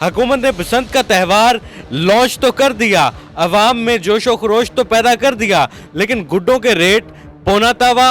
हुकूमत ने बसंत का त्यौहार लॉन्च तो कर दिया, अवाम में जोशो खरोश तो पैदा कर दिया, लेकिन गुड्डों के रेट पौना तावा,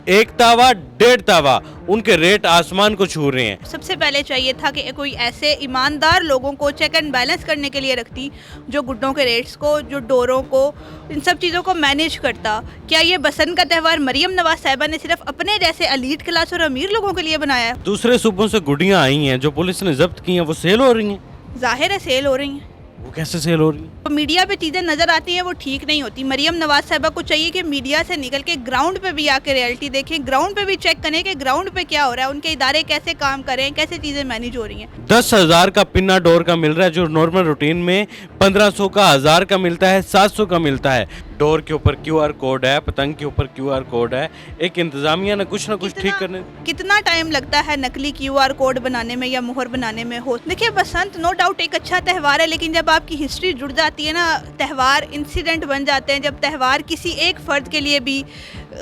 एक तावा, डेढ़ तावा, उनके रेट आसमान को छू रहे हैं। सबसे पहले चाहिए था कि कोई ऐसे ईमानदार लोगों को चेक एंड बैलेंस करने के लिए रखती जो गुड्डों के रेट्स को, जो डोरों को, इन सब चीज़ों को मैनेज करता। क्या ये बसंत का त्यौहार मरियम नवाज साहिबा ने सिर्फ अपने जैसे अलीट क्लास और अमीर लोगों के लिए बनाया है? दूसरे सूबों से गुड्डियां आई हैं जो पुलिस ने जब्त की हैं, वो सेल हो रही हैं। जाहिर है सेल हो रही हैं। वो कैसे सेल हो रही हैं? तो मीडिया पे चीज़ें नज़र आती हैं वो ठीक नहीं होती। मरियम नवाज साहिबा को चाहिए कि मीडिया से निकल के ग्राउंड पे भी आके रियलिटी देखें, ग्राउंड पे भी चेक करें कि ग्राउंड पे क्या हो रहा है, उनके इदारे कैसे काम करें, कैसे चीज़ें मैनेज हो रही हैं। 10,000 का पिन्ना डोर का मिल रहा है जो नॉर्मल रूटीन में 1500 का, 1000 का मिलता है, 700 का मिलता है। डोर के ऊपर QR कोड है, पतंग के ऊपर QR कोड है। एक इंतजामिया ने कुछ ना कुछ ठीक करने। कितना टाइम लगता है नकली QR कोड बनाने में या मुहर बनाने में? हो देखिए, बसंत नो डाउट एक अच्छा त्यौहार है, लेकिन जब आपकी हिस्ट्री जुड़ जाती है ना, त्यौहार इंसिडेंट बन जाते हैं, जब त्यौहार किसी एक फ़र्द के लिए भी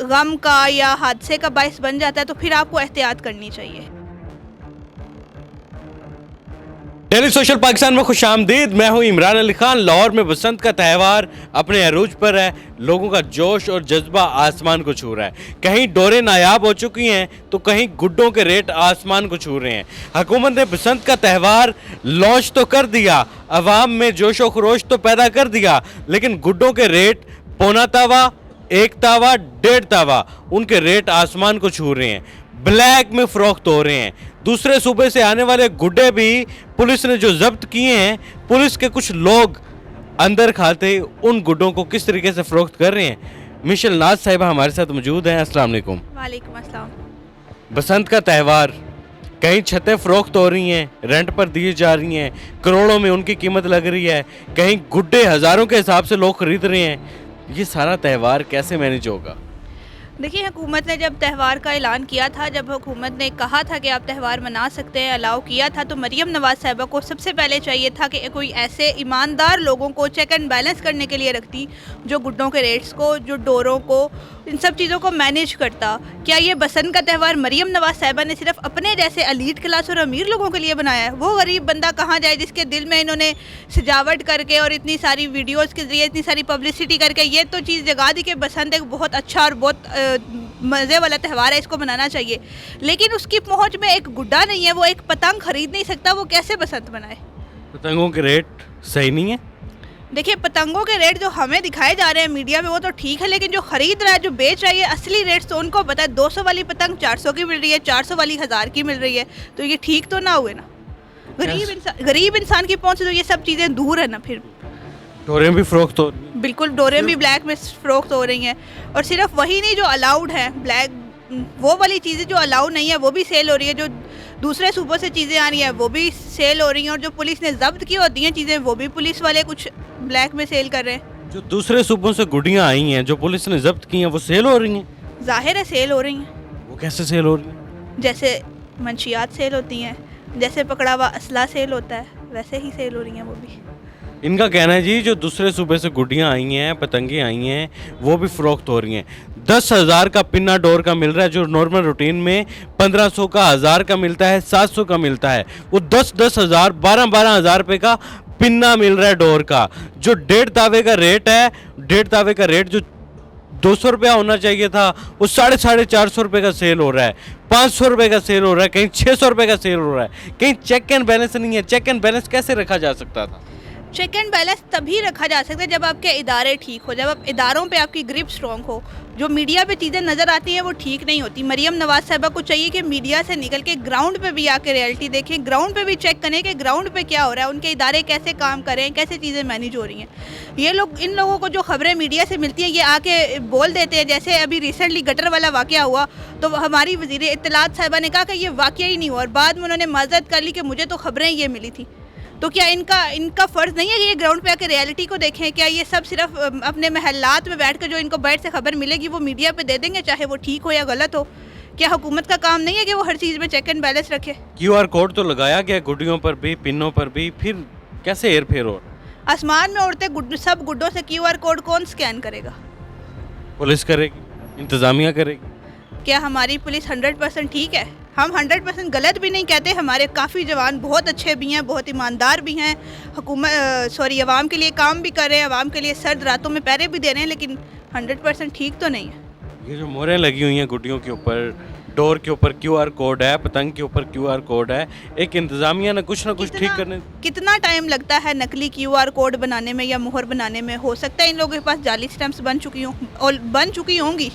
गम का या हादसे का बायस बन जाता है, तो फिर आपको एहतियात करनी चाहिए। डेली सोशल पाकिस्तान में खुशामदीद। मैं हूं इमरान अली खान। लाहौर में बसंत का त्यौहार अपने अरूज पर है। लोगों का जोश और जज्बा आसमान को छू रहा है। कहीं डोरें नायाब हो चुकी हैं तो कहीं गुड्डों के रेट आसमान को छू रहे हैं। हुकूमत ने बसंत का त्यौहार लॉन्च तो कर दिया, अवाम में जोशो खरोश तो पैदा कर दिया, लेकिन गुड्डों के रेट पौना तावा, एक तावा, डेढ़ तावा, उनके रेट आसमान को छू रहे हैं। ब्लैक में फरोख्त हो रहे हैं। दूसरे सूबे से आने वाले गुड्डे भी पुलिस ने जो जब्त किए हैं, पुलिस के कुछ लोग अंदर खाते उन गुड्डों को किस तरीके से फरोख्त कर रहे हैं। मिशेल नाज साहिबा हमारे साथ मौजूद हैं। अस्सलाम वालेकुम। वालेकुम अस्सलाम। बसंत का त्यौहार, कहीं छतें फरोख्त हो रही हैं, रेंट पर दी जा रही हैं, करोड़ों में उनकी कीमत लग रही है, कहीं गुड्डे हज़ारों के हिसाब से लोग खरीद रहे हैं। ये सारा त्यौहार कैसे मैनेज होगा? देखिए, हुकूमत ने जब त्यौहार का ऐलान किया था, जब हुकूमत ने कहा था कि आप त्यौहार मना सकते हैं, अलाउ किया था, तो मरियम नवाज साहिबा को सबसे पहले चाहिए था कि कोई ऐसे ईमानदार लोगों को चेक एंड बैलेंस करने के लिए रखती जो गुड्डों के रेट्स को, जो डोरों को, इन सब चीज़ों को मैनेज करता। क्या ये बसंत का त्यौहार मरियम नवाज साहिबा ने सिर्फ अपने जैसे अलीट क्लास और अमीर लोगों के लिए बनाया है? वो गरीब बंदा कहाँ जाए जिसके दिल में इन्होंने सजावट करके और इतनी सारी वीडियोज़ के जरिए इतनी सारी पब्लिसिटी करके ये तो चीज़ जगा दी कि बसंत एक बहुत अच्छा और बहुत मज़े वाला त्यौहार है, इसको मनाना चाहिए, लेकिन उसकी पहुंच में एक गुड्डा नहीं है, वो एक पतंग खरीद नहीं सकता, वो कैसे बसंत मनाए? पतंगों के रेट सही नहीं है। देखिए, पतंगों के रेट जो हमें दिखाए जा रहे हैं मीडिया में वो तो ठीक है, लेकिन जो खरीद रहा है, जो बेच रहा है, ये असली रेट्स तो उनको पता है। 200 वाली पतंग 400 की मिल रही है, 400 वाली 1000 की मिल रही है, तो ये ठीक तो ना हुए ना। गरीब इंसान की पहुंच से तो ये सब चीज़ें दूर है ना। फिर डोरें भी फरोख्त हो रही हैं। बिल्कुल, डोरें भी ब्लैक में फरोख्त हो रही हैं, और सिर्फ वही नहीं जो अलाउड है, ब्लैक वो वाली चीज़ें जो अलाउड नहीं है वो भी सेल हो रही है। जो दूसरे सूबों से चीज़ें आ रही हैं वो भी सेल हो रही हैं, और जो पुलिस ने जब्त की होती हैं चीज़ें वो भी पुलिस वाले कुछ ब्लैक में सेल कर रहे हैं। जो दूसरे सूबों से गुड्डियां आई हैं जो पुलिस ने जब्त की हैं, वो सेल हो रही हैं। जाहिर है सेल हो रही हैं। वो कैसे सेल हो रही हैं? जैसे मंशियात सेल होती हैं, जैसे पकड़ा हुआ असला सेल होता है, वैसे ही सेल हो रही हैं वो भी। इनका कहना है जी जो दूसरे सूबे से गुड्डियां आई हैं, पतंगे आई हैं, वो भी फरोख्त हो रही हैं। 10,000 का पिन्ना डोर का मिल रहा है जो नॉर्मल रूटीन में 1500 का, 1000 का मिलता है, 700 का मिलता है। वो 10-10 हज़ार, 12-12 हज़ार रुपये का पिन्ना मिल रहा है डोर का। जो डेढ़ तावे का रेट है, डेढ़ तावे का रेट जो 200 रुपया होना चाहिए था, वो 450 रुपये का सेल हो रहा है, 500 रुपये का सेल हो रहा है, कहीं 600 रुपये का सेल हो रहा है। कहीं चेक एंड बैलेंस नहीं है। चेक एंड बैलेंस कैसे रखा जा सकता था? चेक एंड बैलेंस तभी रखा जा सकता है जब आपके इदारे ठीक हो, जब आप इदारों पे आपकी ग्रिप स्ट्रॉन्ग हो। जो मीडिया पे चीज़ें नज़र आती हैं वो ठीक नहीं होती। मरियम नवाज साहिबा को चाहिए कि मीडिया से निकल के ग्राउंड पे भी आके रियलिटी देखें, ग्राउंड पे भी चेक करें कि ग्राउंड पे क्या हो रहा है, उनके इदारे कैसे काम करें, कैसे चीज़ें मैनेज हो रही हैं। ये लोग, इन लोगों को जो खबरें मीडिया से मिलती हैं ये आके बोल देते हैं। जैसे अभी रिसेंटली गटर वाला वाक़या हुआ तो हमारी वज़ीर इत्तलात साहिबा ने कहा कि ये वाक़या ही नहीं हुआ, और बाद में उन्होंने माज़रत कर ली कि मुझे तो खबरें ये मिली थी। तो क्या इनका फ़र्ज़ नहीं है कि ये ग्राउंड पे आकर रियलिटी को देखें? क्या ये सब सिर्फ अपने महल्लात में बैठ कर जो इनको बैठ से खबर मिलेगी वो मीडिया पे दे देंगे, चाहे वो ठीक हो या गलत हो? क्या हुकूमत का काम नहीं है कि वो हर चीज़ में चेक एंड बैलेंस रखे? QR कोड तो लगाया गया गुड्डियों पर भी, पिन्नों पर भी, फिर कैसे हेर फेर हो? आसमान में उड़ते सब गुड्डों से QR कोड कौन स्कैन करेगा? पुलिस करेगी, इंतज़ामिया करेगी। क्या हमारी पुलिस 100% ठीक है? हम 100% गलत भी नहीं कहते, हमारे काफ़ी जवान बहुत अच्छे भी हैं, बहुत ईमानदार भी हैं, अवाम के लिए काम भी कर रहे हैं, अवाम के लिए सर्द रातों में पहरे भी दे रहे हैं, लेकिन 100% ठीक तो नहीं है। ये जो मोहरें लगी हुई हैं गुड्डियों के ऊपर, डोर के ऊपर QR कोड है, पतंग के ऊपर QR कोड है, एक इंतज़ामिया ने कुछ ना कुछ ठीक करने। कितना टाइम लगता है नकली QR कोड बनाने में या मोहर बनाने में? हो सकता है इन लोगों के पास जाली स्टैम्प्स बन चुकी होंगी।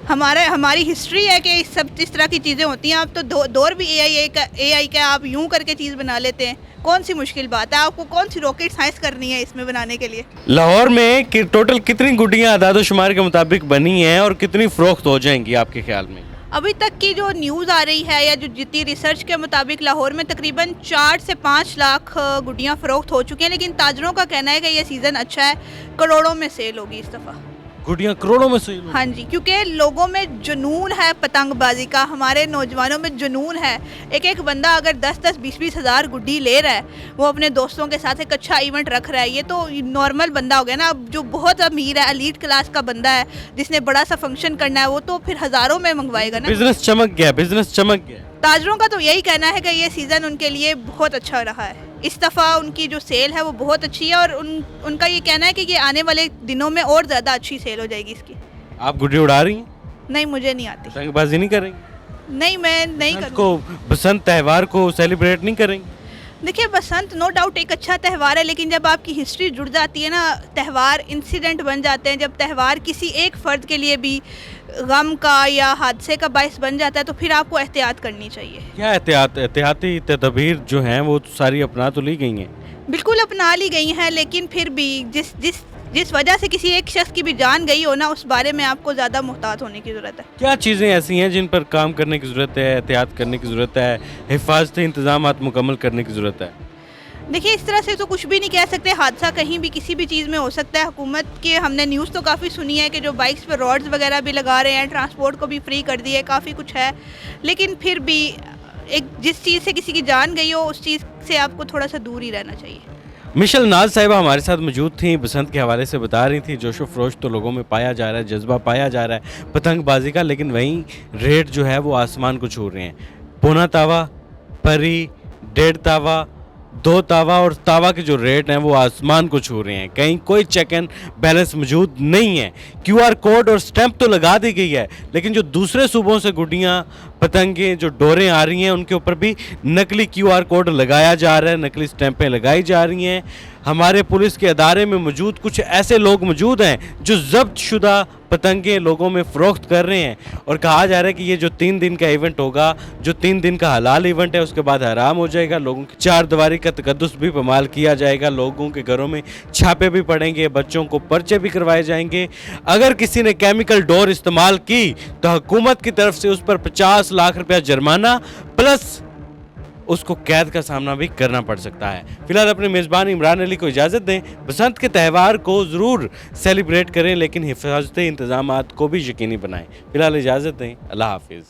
हमारी हिस्ट्री है कि इस तरह की चीज़ें होती हैं। अब तो दौर भी AI का आप यूं करके चीज़ बना लेते हैं। कौन सी मुश्किल बात है? आपको कौन सी रॉकेट साइंस करनी है इसमें बनाने के लिए? लाहौर में टोटल कितनी गुड्डियाँ आदादोशुमार के मुताबिक बनी हैं और कितनी फ़रोख्त हो जाएंगी आपके ख्याल में? अभी तक की जो न्यूज़ आ रही है या जो जितनी रिसर्च के मुताबिक लाहौर में तकरीबन 4 से 5 लाख गुड्डियाँ फ़रोख्त हो चुकी हैं, लेकिन ताजरों का कहना है कि ये सीज़न अच्छा है, करोड़ों में सेल होगी इस दफ़ा। गुड्डियाँ करोड़ों में सेल? हाँ जी, क्योंकि लोगों में जुनून है पतंगबाजी का, हमारे नौजवानों में जुनून है। एक बंदा अगर 10-10, 20-20 हज़ार गुड्डी ले रहा है, वो अपने दोस्तों के साथ एक अच्छा इवेंट रख रहा है, ये तो नॉर्मल बंदा हो गया ना। अब जो बहुत अमीर है, एलीट क्लास का बंदा है, जिसने बड़ा सा फंक्शन करना है, वो तो फिर हज़ारों में मंगवाएगा ना। बिजनेस चमक गया। ताजरों का तो यही कहना है कि ये सीज़न उनके लिए बहुत अच्छा रहा है। इस दफ़ा उनकी जो सेल है वो बहुत अच्छी है, और उनका ये कहना है कि ये आने वाले दिनों में और ज़्यादा अच्छी सेल हो जाएगी इसकी। आप गुड्डी उड़ा रही हैं? नहीं, मुझे नहीं आती। पतंगबाजी नहीं करेंगी? नहीं, मैं नहीं बसंत करूँगी। को, बसंत त्यौहार को सेलिब्रेट नहीं करेंगे? देखिए, बसंत नो डाउट एक अच्छा त्यौहार है, लेकिन जब आपकी हिस्ट्री जुड़ जाती है ना, त्यौहार इंसिडेंट बन जाते हैं। जब त्यौहार किसी एक फ़र्द के लिए भी गम का या हादसे का बायस बन जाता है, तो फिर आपको एहतियात करनी चाहिए। क्या एहतियाती तदबीर जो हैं वो सारी अपना तो ली गई हैं? बिल्कुल अपना ली गई हैं, लेकिन फिर भी जिस वजह से किसी एक शख्स की भी जान गई हो ना, उस बारे में आपको ज़्यादा मुहतात होने की ज़रूरत है। क्या चीज़ें ऐसी हैं जिन पर काम करने की ज़रूरत है, एहतियात करने की ज़रूरत है, हिफाजती इंतजामात मुकम्मल करने की ज़रूरत है? देखिए, इस तरह से तो कुछ भी नहीं कह सकते। हादसा कहीं भी किसी भी चीज़ में हो सकता है। हुकूमत के हमने न्यूज़ तो काफ़ी सुनी है कि जो बाइक्स पर रॉड्स वगैरह भी लगा रहे हैं, ट्रांसपोर्ट को भी फ्री कर दिया है, काफ़ी कुछ है, लेकिन फिर भी जिस चीज़ से किसी की जान गई हो, उस चीज़ से आपको थोड़ा सा दूर ही रहना चाहिए। मिशल नाज साहिबा हमारे साथ मौजूद थी, बसंत के हवाले से बता रही थी। जोशो फरोश तो लोगों में पाया जा रहा है, जज्बा पाया जा रहा है पतंगबाजी का, लेकिन वहीं रेट जो है वो आसमान को छू रहे हैं। पौना तावा, परी, 1.5 तावा, 2 तावा और तावा के जो रेट हैं वो आसमान को छू रहे हैं। कहीं कोई चेक एंड बैलेंस मौजूद नहीं है। QR कोड और स्टैंप तो लगा दी गई है, लेकिन जो दूसरे सूबों से गुड्डियाँ, पतंगें, जो डोरें आ रही हैं, उनके ऊपर भी नकली QR कोड लगाया जा रहा है, नकली स्टैंपें लगाई जा रही हैं। हमारे पुलिस के अदारे में मौजूद कुछ ऐसे लोग मौजूद हैं जो जब्त शुदा पतंगें लोगों में फ़रोख्त कर रहे हैं, और कहा जा रहा है कि ये जो 3 दिन का इवेंट होगा, जो 3 दिन का हलाल इवेंट है, उसके बाद हराम हो जाएगा। लोगों की चारदीवारी का तकद्दुस भी पमाल किया जाएगा, लोगों के घरों में छापे भी पड़ेंगे, बच्चों को पर्चे भी करवाए जाएंगे। अगर किसी ने केमिकल डोर इस्तेमाल की तो हुकूमत की तरफ से उस पर 50 लाख रुपया जुर्माना प्लस उसको कैद का सामना भी करना पड़ सकता है। फिलहाल अपने मेज़बान इमरान अली को इजाज़त दें। बसंत के त्यौहार को ज़रूर सेलिब्रेट करें, लेकिन हिफाजती इंतज़ामात को भी यकीनी बनाएं। फिलहाल इजाज़त दें। अल्लाह हाफिज़।